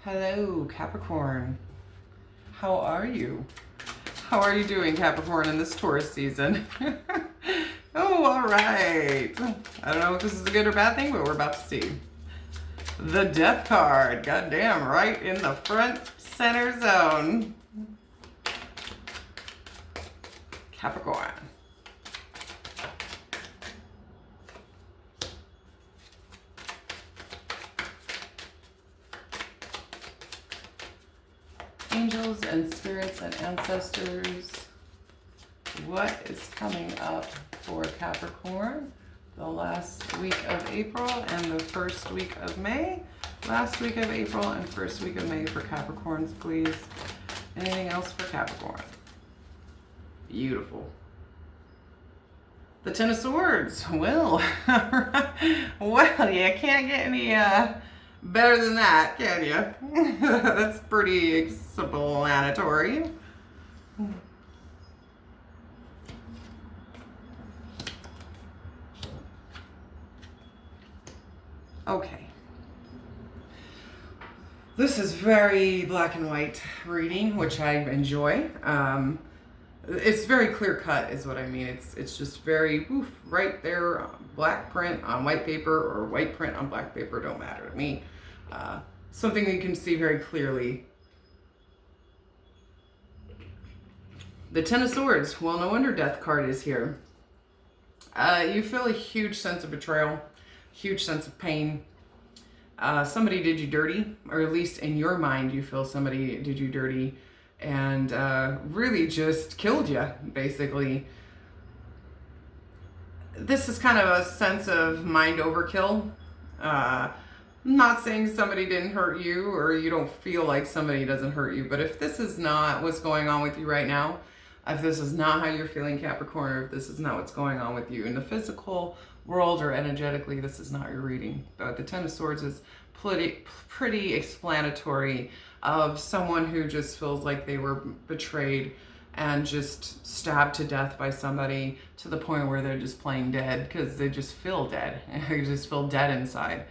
Hello, Capricorn. How are you? How are you doing, Capricorn, in this Taurus season? Oh, all right. I don't know if this is a good or bad thing, but we're about to see. The Death card. Goddamn, right in the front center zone. Capricorn. Angels and spirits and ancestors, what is coming up for Capricorn the last week of April and the first week of May? Last week of April and first week of May for Capricorns, please. Anything else for Capricorn? Beautiful. The Ten of Swords. Well, well, you can't get any better than that, can you? That's pretty explanatory. Okay. This is very black and white reading, which I enjoy. It's very clear cut is what I mean. It's just very right there, black print on white paper or white print on black paper, don't matter to me. Something you can see very clearly. The Ten of Swords. Well, no wonder Death card is here. You feel a huge sense of betrayal, huge sense of pain. Somebody did you dirty, or at least in your mind you feel somebody did you dirty and really just killed you, basically. This is kind of a sense of mind overkill. I'm not saying somebody didn't hurt you or you don't feel like somebody doesn't hurt you, but if this is not what's going on with you right now, if this is not how you're feeling, Capricorn, or if this is not what's going on with you in the physical world or energetically, this is not your reading. But the Ten of Swords is pretty explanatory of someone who just feels like they were betrayed and just stabbed to death by somebody to the point where they're just playing dead because they just feel dead. They just feel dead inside.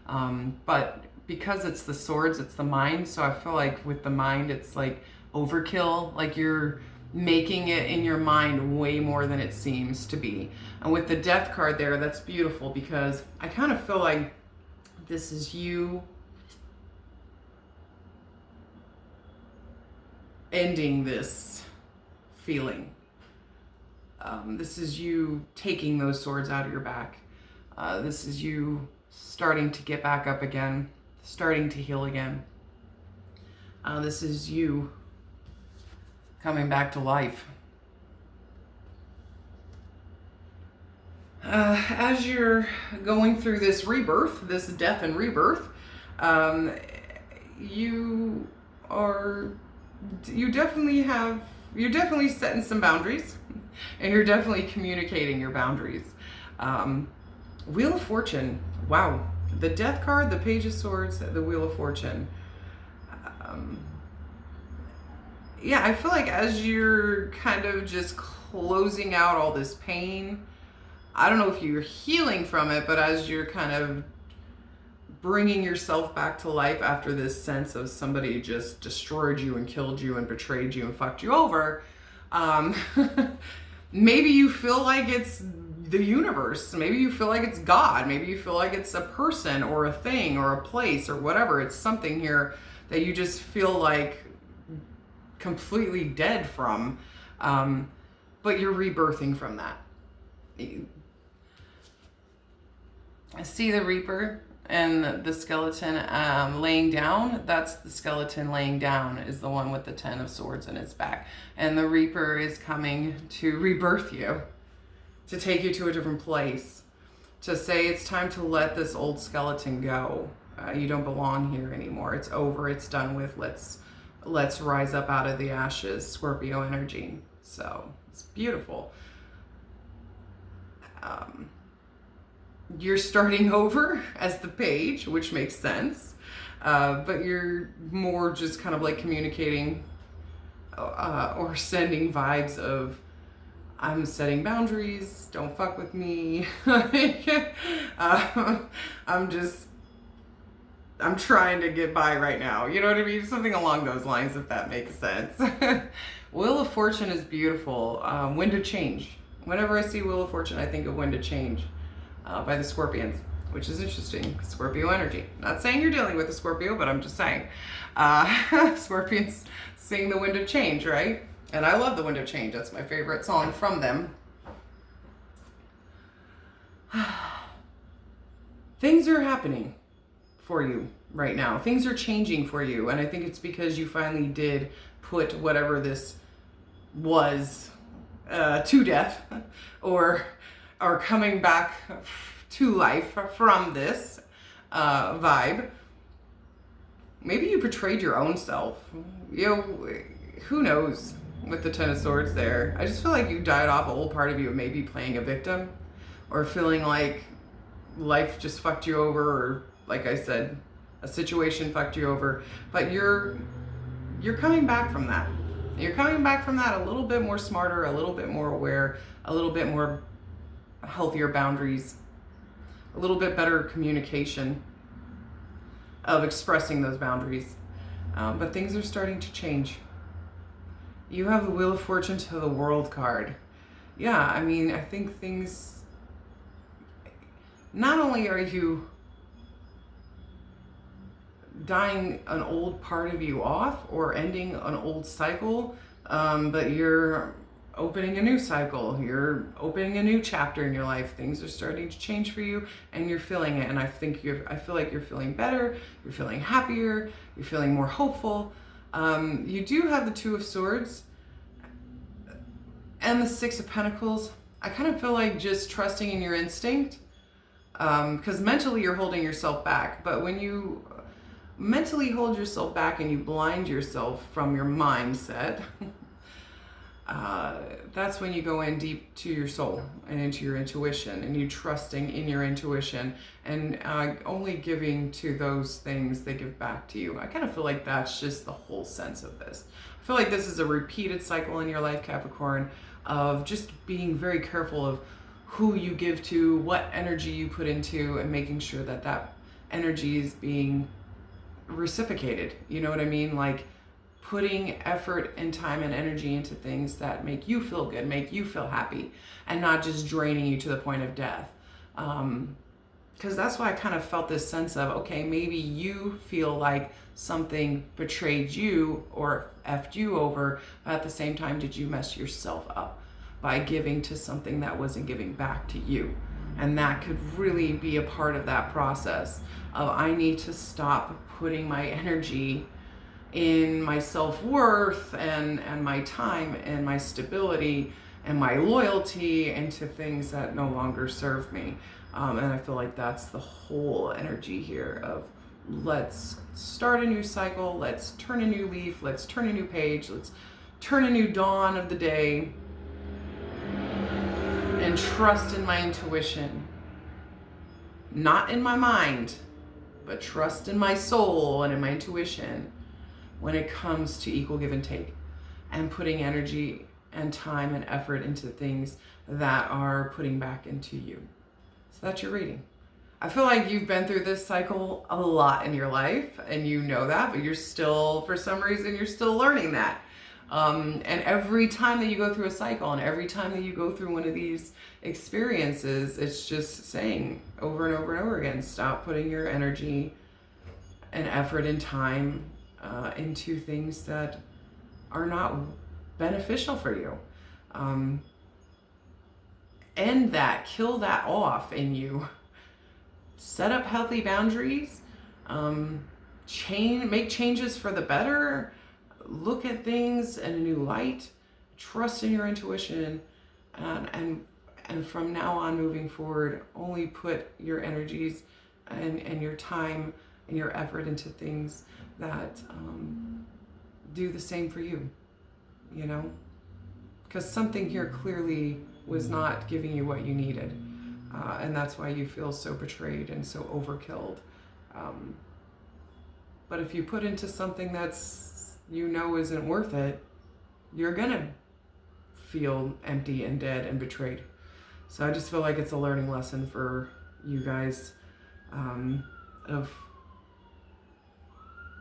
But because it's the swords, it's the mind. So I feel like with the mind, it's like overkill. Like you're making it in your mind way more than it seems to be. And with the Death card there, that's beautiful because I kind of feel like this is you ending this feeling. This is you taking those swords out of your back. This is you starting to get back up again, starting to heal again. This is you coming back to life. As you're going through this rebirth, this death and rebirth, you're definitely setting some boundaries, and you're definitely communicating your boundaries. Wheel of Fortune. Wow. The Death card, the Page of Swords, the Wheel of Fortune. Yeah, I feel like as you're kind of just closing out all this pain, I don't know if you're healing from it, but as you're kind of bringing yourself back to life after this sense of somebody just destroyed you and killed you and betrayed you and fucked you over, maybe you feel like it's the universe. Maybe you feel like it's God. Maybe you feel like it's a person or a thing or a place or whatever. It's something here that you just feel like completely dead from, but you're rebirthing from that. I see the Reaper and the skeleton laying down. That's the skeleton laying down is the one with the Ten of Swords in its back. And the Reaper is coming to rebirth you, to take you to a different place, to say it's time to let this old skeleton go. You don't belong here anymore. It's over. It's done with. Let's rise up out of the ashes, Scorpio energy. So it's beautiful. You're starting over as the Page, which makes sense. But you're more just kind of like communicating or sending vibes of, I'm setting boundaries, don't fuck with me. I'm just I'm trying to get by right now. You know what I mean? Something along those lines, if that makes sense. Wheel of Fortune is beautiful. Wind of Change. Whenever I see Wheel of Fortune, I think of Wind of Change by the Scorpions, which is interesting. Scorpio energy. Not saying you're dealing with a Scorpio, but I'm just saying. Scorpions sing the Wind of Change, right? And I love the Wind of Change. That's my favorite song from them. Things are happening for you right now. Things are changing for you. And I think it's because you finally did put whatever this was to death, or are coming back to life from this vibe. Maybe you betrayed your own self. You know, who knows with the Ten of Swords there. I just feel like you died off a whole part of you, maybe playing a victim or feeling like life just fucked you over, or like I said, a situation fucked you over. But you're coming back from that. You're coming back from that a little bit more smarter, a little bit more aware, a little bit more healthier boundaries, a little bit better communication of expressing those boundaries. But things are starting to change. You have the Wheel of Fortune to the World card. Yeah, I mean, I think things, not only are you dying an old part of you off or ending an old cycle, but you're opening a new cycle. You're opening a new chapter in your life. Things are starting to change for you, and you're feeling it. And I feel like you're feeling better. You're feeling happier. You're feeling more hopeful. You do have the Two of Swords and the Six of Pentacles. I kind of feel like just trusting in your instinct, because mentally you're holding yourself back. But when you mentally hold yourself back and you blind yourself from your mindset, that's when you go in deep to your soul and into your intuition, and you trusting in your intuition, and only giving to those things they give back to you. I kind of feel like that's just the whole sense of this. I feel like this is a repeated cycle in your life, Capricorn, of just being very careful of who you give to, what energy you put into, and making sure that that energy is being reciprocated. You know what I mean? Like putting effort and time and energy into things that make you feel good, make you feel happy, and not just draining you to the point of death. Because that's why I kind of felt this sense of, okay, maybe you feel like something betrayed you or effed you over, but at the same time, did you mess yourself up by giving to something that wasn't giving back to you? And that could really be a part of that process of, I need to stop putting my energy in my self-worth and my time and my stability and my loyalty into things that no longer serve me. And I feel like that's the whole energy here of, let's start a new cycle, let's turn a new leaf, let's turn a new page, let's turn a new dawn of the day, and trust in my intuition. Not in my mind, but trust in my soul and in my intuition when it comes to equal give and take, and putting energy and time and effort into things that are putting back into you. So that's your reading. I feel like you've been through this cycle a lot in your life, and you know that, but you're still, for some reason, you're still learning that. And every time that you go through a cycle, and every time that you go through one of these experiences, it's just saying over and over and over again, stop putting your energy and effort and time into things that are not beneficial for you. End that, kill that off in you. Set up healthy boundaries, make changes for the better, look at things in a new light, trust in your intuition, and from now on moving forward, only put your energies and your time and your effort into things that do the same for you, you know? Because something here clearly was not giving you what you needed. And that's why you feel so betrayed and so overkilled. But if you put into something that's, you know, isn't worth it, you're gonna feel empty and dead and betrayed. So I just feel like it's a learning lesson for you guys, of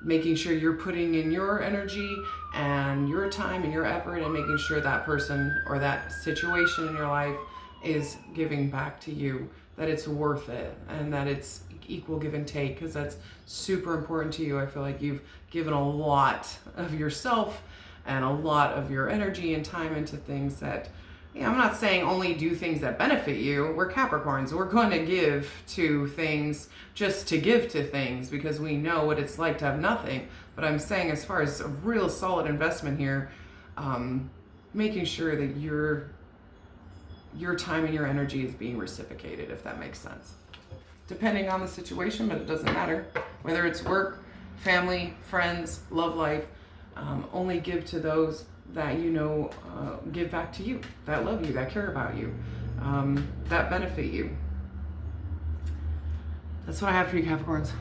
making sure you're putting in your energy and your time and your effort and making sure that person or that situation in your life is giving back to you, that it's worth it and that it's equal give and take, because that's super important to you. I feel like you've given a lot of yourself and a lot of your energy and time into things that, I'm not saying only do things that benefit you. We're Capricorns. We're going to give to things just to give to things because we know what it's like to have nothing. But I'm saying, as far as a real solid investment here, making sure that your time and your energy is being reciprocated, if that makes sense. Depending on the situation, but it doesn't matter. Whether it's work, family, friends, love life, only give to those that give back to you, that love you, that care about you, that benefit you. That's what I have for you, Capricorns.